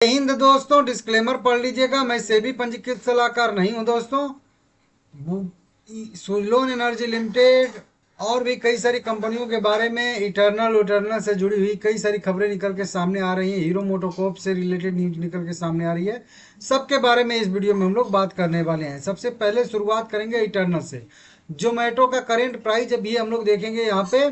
जय हिंद दोस्तों, डिस्क्लेमर पढ़ लीजिएगा। मैं सेबी पंजीकृत सलाहकार नहीं हूं दोस्तों। सुजलोन एनर्जी लिमिटेड और भी कई सारी कंपनियों के बारे में इटर्नल से जुड़ी हुई कई सारी खबरें निकल के सामने आ रही हैं। हीरो मोटोकॉर्प से रिलेटेड न्यूज निकल के सामने आ रही है। सबके बारे में इस वीडियो में हम लोग बात करने वाले हैं। सबसे पहले शुरुआत करेंगे इटर्नल से। जोमेटो का करेंट प्राइस अभी हम लोग देखेंगे यहाँ पे,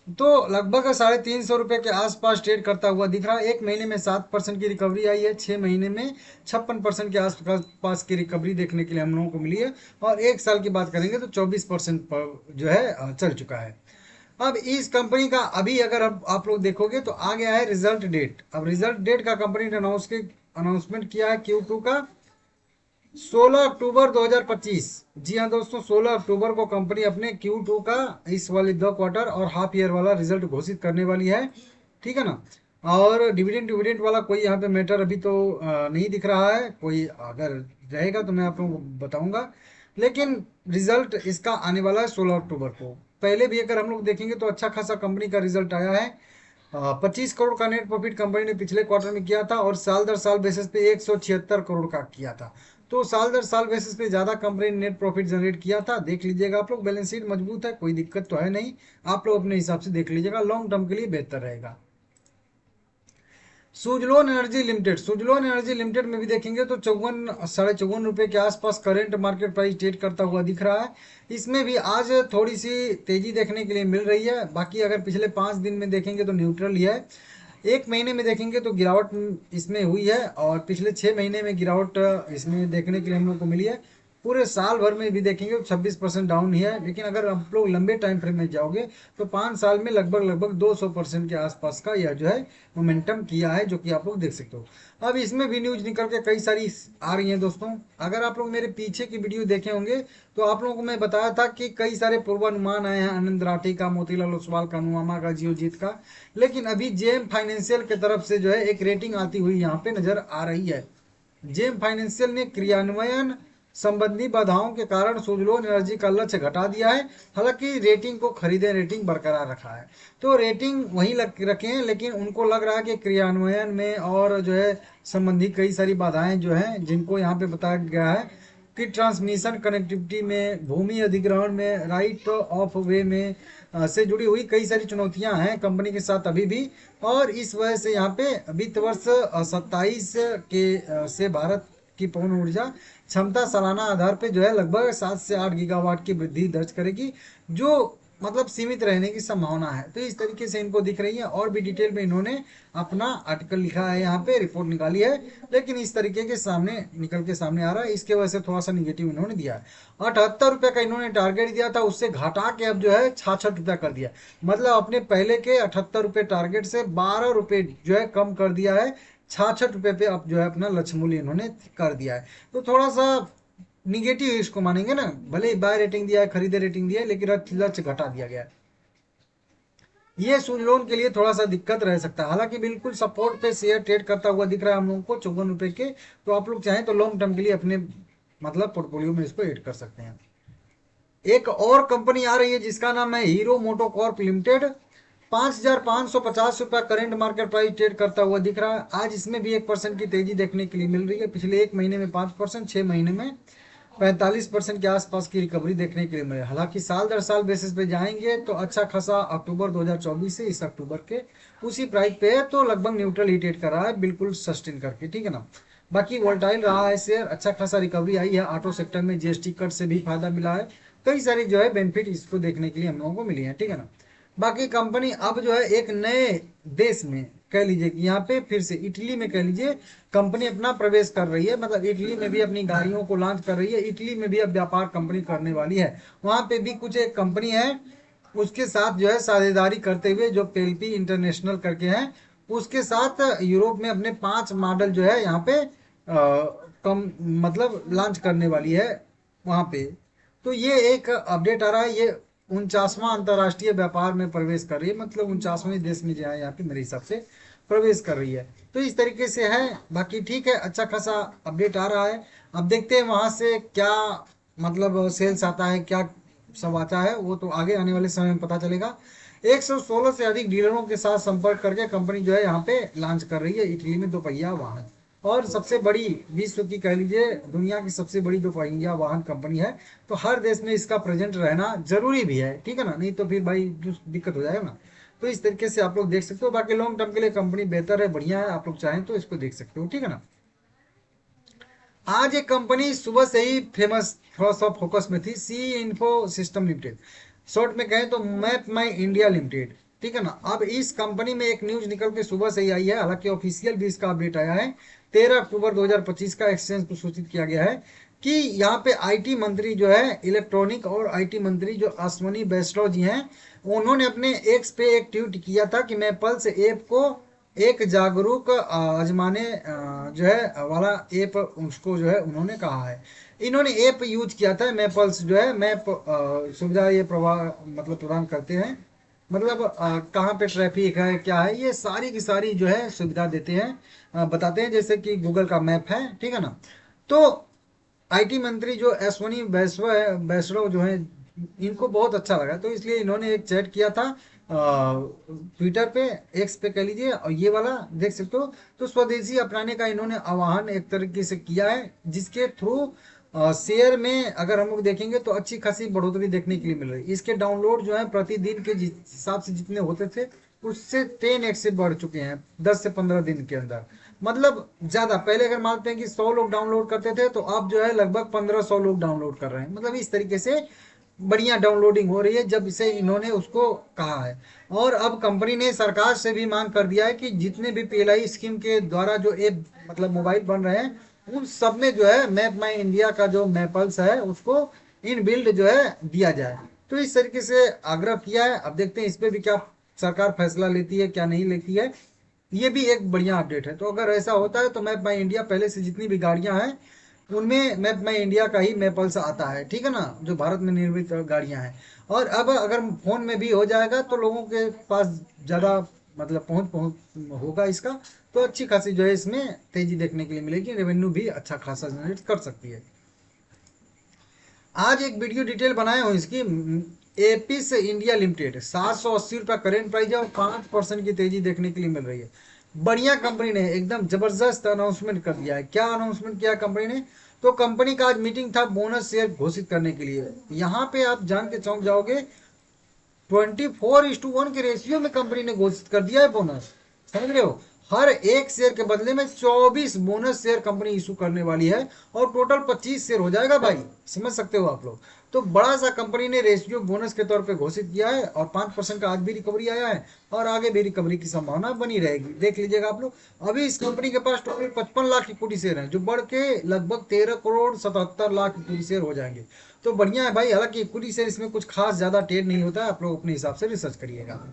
तो लगभग 350 रुपये के आसपास ट्रेड करता हुआ दिख रहा है। एक महीने में 7% की रिकवरी आई है, 6 महीने में 56% के आसपास की रिकवरी देखने के लिए हम लोगों को मिली है, और एक साल की बात करेंगे तो 24% पर जो है चल चुका है। अब इस कंपनी का अभी अगर अब आप लोग देखोगे तो आ गया है रिजल्ट डेट। अब रिजल्ट डेट का कंपनी ने अनाउंसमेंट किया है Q2 का 16 अक्टूबर 2025। जी हाँ दोस्तों, 16 अक्टूबर को कंपनी अपने Q2 का इस वाले 2 क्वार्टर और हाफ ईयर वाला रिजल्ट घोषित करने वाली है। ठीक है ना। और डिविडेंड वाला कोई यहाँ पे मैटर अभी तो नहीं दिख रहा है। कोई अगर रहेगा तो मैं आप लोगों को बताऊंगा, लेकिन रिजल्ट इसका आने वाला है 16 अक्टूबर को। पहले भी अगर हम लोग देखेंगे तो अच्छा खासा कंपनी का रिजल्ट आया है। 25 करोड़ का नेट प्रॉफिट कंपनी ने पिछले क्वार्टर में किया था, और साल दर साल बेसिस पे 176 करोड़ का किया था। तो साल दर साल बेसिस पे ज्यादा कंपनी ने नेट प्रॉफिट जनरेट किया था। देख लीजिएगा आप लोग, बैलेंस शीट मजबूत है, कोई दिक्कत तो है नहीं। आप लोग अपने हिसाब से देख लीजिएगा, लॉन्ग टर्म के लिए बेहतर रहेगा। सुजलोन एनर्जी लिमिटेड में भी देखेंगे तो 54 साढ़े 54 रुपये के आसपास करंट मार्केट प्राइस ट्रेड करता हुआ दिख रहा है। इसमें भी आज थोड़ी सी तेजी देखने के लिए मिल रही है। बाकी अगर पिछले 5 दिन में देखेंगे तो न्यूट्रल ही है। एक महीने में देखेंगे तो गिरावट इसमें हुई है, और पिछले 6 महीने में गिरावट इसमें देखने के लिए हम लोग को मिली है। पूरे साल भर में भी देखेंगे तो 26% डाउन ही है। लेकिन अगर आप लोग लंबे टाइम फ्रेम में जाओगे तो 5 साल में लगभग 200% के आसपास का यह जो है मोमेंटम किया है, जो कि आप लोग देख सकते हो। अब इसमें भी न्यूज निकल के कई सारी आ रही हैं दोस्तों। अगर आप लोग मेरे पीछे की वीडियो देखे होंगे तो आप लोगों को मैं बताया था कि कई सारे पूर्वानुमान आए हैं, आनंद राठी का, मोतीलाल ओसवाल का, नुआमा का, जियोजीत का। लेकिन अभी जेम फाइनेंशियल की तरफ से जो है एक रेटिंग आती हुई यहाँ पे नजर आ रही है। जेम फाइनेंशियल ने क्रियान्वयन संबंधी बाधाओं के कारण सुजलोन एनर्जी का लक्ष्य घटा दिया है। हालांकि रेटिंग को खरीदे, रेटिंग बरकरार रखा है। तो रेटिंग वही रखे हैं, लेकिन उनको लग रहा है कि क्रियान्वयन में और जो है संबंधी कई सारी बाधाएं जो हैं, जिनको यहाँ पे बताया गया है कि ट्रांसमिशन कनेक्टिविटी में, भूमि अधिग्रहण में, राइट ऑफ वे में से जुड़ी हुई कई सारी चुनौतियां हैं कंपनी के साथ अभी भी। और इस वजह से यहाँ पे वित्त वर्ष 27 के से भारत की पवन ऊर्जा क्षमता सालाना आधार पे जो है लगभग 7 से 8 गीगावाट की वृद्धि दर्ज करेगी, जो मतलब सीमित रहने की संभावना है। तो इस तरीके से इनको दिख रही है। और भी डिटेल में इन्होंने अपना आर्टिकल लिखा है, यहाँ पे रिपोर्ट निकाली है, लेकिन इस तरीके के सामने निकल के सामने आ रहा है। इसके वजह से थोड़ा सा निगेटिव इन्होंने दिया है। 78 रुपये का इन्होंने टारगेट दिया था, उससे घटा के अब जो है 66 रुपया कर दिया। मतलब अपने पहले के 78 रुपये टारगेट से 12 रुपये जो है कम कर दिया है। 66 रुपये पे अब जो है अपना लक्ष्य मूल्य इन्होंने कर दिया है। तो थोड़ा सा निगेटिव इसको मानेंगे ना। भले ही बाय रेटिंग दिया है, खरीदे रेटिंग दिया है, लेकिन लक्ष्य घटा दिया गया है। ये सुन लोन के लिए थोड़ा सा दिक्कत रह सकता है। हालांकि बिल्कुल सपोर्ट पे शेयर ट्रेड करता हुआ दिख रहा है हम लोगों को 54 रुपये के। तो आप लोग चाहें तो लॉन्ग टर्म के लिए अपने मतलब पोर्टफोलियो में इसको ऐड कर सकते हैं। एक और कंपनी आ रही है जिसका नाम है हीरो मोटोकॉर्प लिमिटेड। 5,550 रुपया करेंट मार्केट प्राइस ट्रेड करता हुआ दिख रहा है। आज इसमें भी 1% की तेजी देखने के लिए मिल रही है। पिछले एक महीने में 5%, 6 महीने में 45% के आसपास की रिकवरी देखने के लिए मिले। हालांकि साल दर साल बेसिस पे जाएंगे तो अच्छा खासा अक्टूबर 2024 से इस अक्टूबर के उसी प्राइस पे है, तो लगभग न्यूट्रल ही ट्रेड कर रहा है, बिल्कुल सस्टेन करके। ठीक है ना। बाकी वोल्टाइल रहा है शेयर, अच्छा खासा रिकवरी आई है। ऑटो सेक्टर में जीएसटी कट से भी फायदा मिला है। कई सारी जो है बेनिफिट इसको देखने के लिए हम लोगों को मिली है। ठीक है ना। बाकी कंपनी अब जो है एक नए देश में, कह लीजिए कि यहाँ पे फिर से इटली में कह लीजिए कंपनी अपना प्रवेश कर रही है। मतलब इटली में भी अपनी गाड़ियों को लॉन्च कर रही है। इटली में भी अब व्यापार कंपनी करने वाली है। वहां पे भी कुछ एक कंपनी है, उसके साथ जो है साझेदारी करते हुए, जो पेल्पी इंटरनेशनल करके है, उसके साथ यूरोप में अपने 5 मॉडल जो है यहाँ पे कम मतलब लॉन्च करने वाली है वहां पे। तो ये एक अपडेट आ रहा है। ये 49वां अंतर्राष्ट्रीय व्यापार में प्रवेश कर रही है। मतलब 49वें देश में जो है यहाँ पे मेरे हिसाब से प्रवेश कर रही है। तो इस तरीके से है। बाकी ठीक है, अच्छा खासा अपडेट आ रहा है। अब देखते हैं वहां से क्या मतलब सेल्स आता है, क्या सब आता है, वो तो आगे आने वाले समय में पता चलेगा। 116 से अधिक डीलरों के साथ संपर्क करके कंपनी जो है यहाँ पे लॉन्च कर रही है इटली में 2 पहिया वाहन। और सबसे बड़ी विश्व की कह लीजिए दुनिया की सबसे बड़ी दो पहिया वाहन कंपनी है। तो हर देश में इसका प्रेजेंट रहना जरूरी भी है, ठीक है ना, नहीं तो फिर भाई दिक्कत हो जाएगा ना। तो इस तरीके से आप लोग देख सकते हो। बाकी लॉन्ग टर्म के लिए कंपनी बेहतर है, बढ़िया है, आप लोग चाहें तो इसको देख सकते हो, ठीक है ना। आज एक कंपनी सुबह से ही फेमस थोड़ा सा फोकस में थी, C info system limited, short में कहें तो मैप माई इंडिया लिमिटेड, ठीक है ना। अब इस कंपनी में एक न्यूज निकल के सुबह से ही आई है, हालांकि ऑफिशियल भी इसका अपडेट आया है। 13 अक्टूबर 2025 का एक्सचेंज को सूचित किया गया है कि यहाँ पे आईटी मंत्री जो है, इलेक्ट्रॉनिक और आईटी मंत्री जो अश्वनी वैष्णव जी हैं, उन्होंने अपने एक्स पे एक ट्वीट किया था कि मैं पल्स ऐप को एक जागरूक आजमाने जो है वाला ऐप उसको जो है उन्होंने कहा है। इन्होंने ऐप यूज किया था मैपल्स, जो है मैप सुविधा ये मतलब प्रदान करते हैं। मतलब कहाँ पे ट्रैफिक है, क्या है, ये सारी की सारी जो है सुविधा देते हैं, बताते हैं, जैसे कि गूगल का मैप है, ठीक है ना। तो आईटी मंत्री जो अश्वनी वैष्णव जो है, इनको बहुत अच्छा लगा, तो इसलिए इन्होंने एक चैट किया था ट्विटर पे, एक्स पे कह लीजिए, और ये वाला देख सकते हो। तो स्वदेशी अपनाने का इन्होंने आह्वान एक तरीके से किया है, जिसके थ्रू शेयर में अगर हम लोग देखेंगे तो अच्छी खासी बढ़ोतरी देखने के लिए मिल रही है। इसके डाउनलोड जो है प्रतिदिन के हिसाब से जितने होते थे उससे 10x से बढ़ चुके हैं 10 से 15 दिन के अंदर। मतलब ज्यादा, पहले अगर मानते हैं कि 100 लोग डाउनलोड करते थे, तो अब जो है लगभग 1500 लोग डाउनलोड कर रहे हैं। मतलब इस तरीके से बढ़िया डाउनलोडिंग हो रही है जब इसे इन्होंने उसको कहा है। और अब कंपनी ने सरकार से भी मांग कर दिया है कि जितने भी पीएलआई स्कीम के द्वारा जो ऐप मतलब मोबाइल बन रहे हैं, उन सब में जो है मैप माई इंडिया का जो मैपल्स है उसको इन बिल्ड जो है दिया जाए। तो इस तरीके से आग्रह किया है। अब देखते हैं इस पे भी क्या सरकार फैसला लेती है, क्या नहीं लेती है। ये भी एक बढ़िया अपडेट है। तो अगर ऐसा होता है तो मैप माई इंडिया पहले से जितनी भी गाड़ियां हैं उनमें मैप माई इंडिया का ही मैपल्स आता है, ठीक है ना, जो भारत में निर्मित गाड़ियां हैं। और अब अगर फोन में भी हो जाएगा तो लोगों के पास ज़्यादा मतलब पहुंच होगा इसका, तो अच्छी खासी जो है इसमें तेजी देखने के लिए मिलेगी, रेवेन्यू भी अच्छा खासा जनरेट कर सकती है। आज एक वीडियो डिटेल बनाया हूँ इसकी। एपिस इंडिया लिमिटेड 780 रुपया करेंट प्राइस है और 5% की तेजी देखने के लिए मिल रही है। बढ़िया कंपनी ने एकदम जबरदस्त अनाउंसमेंट कर दिया है। क्या अनाउंसमेंट किया कंपनी ने? तो कंपनी का आज मीटिंग था बोनस शेयर घोषित करने के लिए। यहाँ पे आप जान के चौंक जाओगे, 24:1 के रेशियो में कंपनी ने घोषित कर दिया है बोनस, समझ रहे हो। हर एक शेयर के बदले में 24 बोनस शेयर कंपनी इशू करने वाली है, और टोटल 25 शेयर हो जाएगा भाई, समझ सकते हो आप लोग। तो बड़ा सा कंपनी ने रेशियो बोनस के तौर पे घोषित किया है, और 5% का आज भी रिकवरी आया है, और आगे भी रिकवरी की संभावना बनी रहेगी, देख लीजिएगा आप लोग। अभी इस कंपनी के पास टोटल 55 लाख इक्विटी शेयर हैं, जो बढ़ के लगभग 13 करोड़ 77 लाख इक्विटी शेयर हो जाएंगे। तो बढ़िया है भाई। हालांकि इक्विटी शेयर इसमें कुछ खास ज्यादा ट्रेड नहीं होता है, आप लोग अपने हिसाब से रिसर्च करिएगा।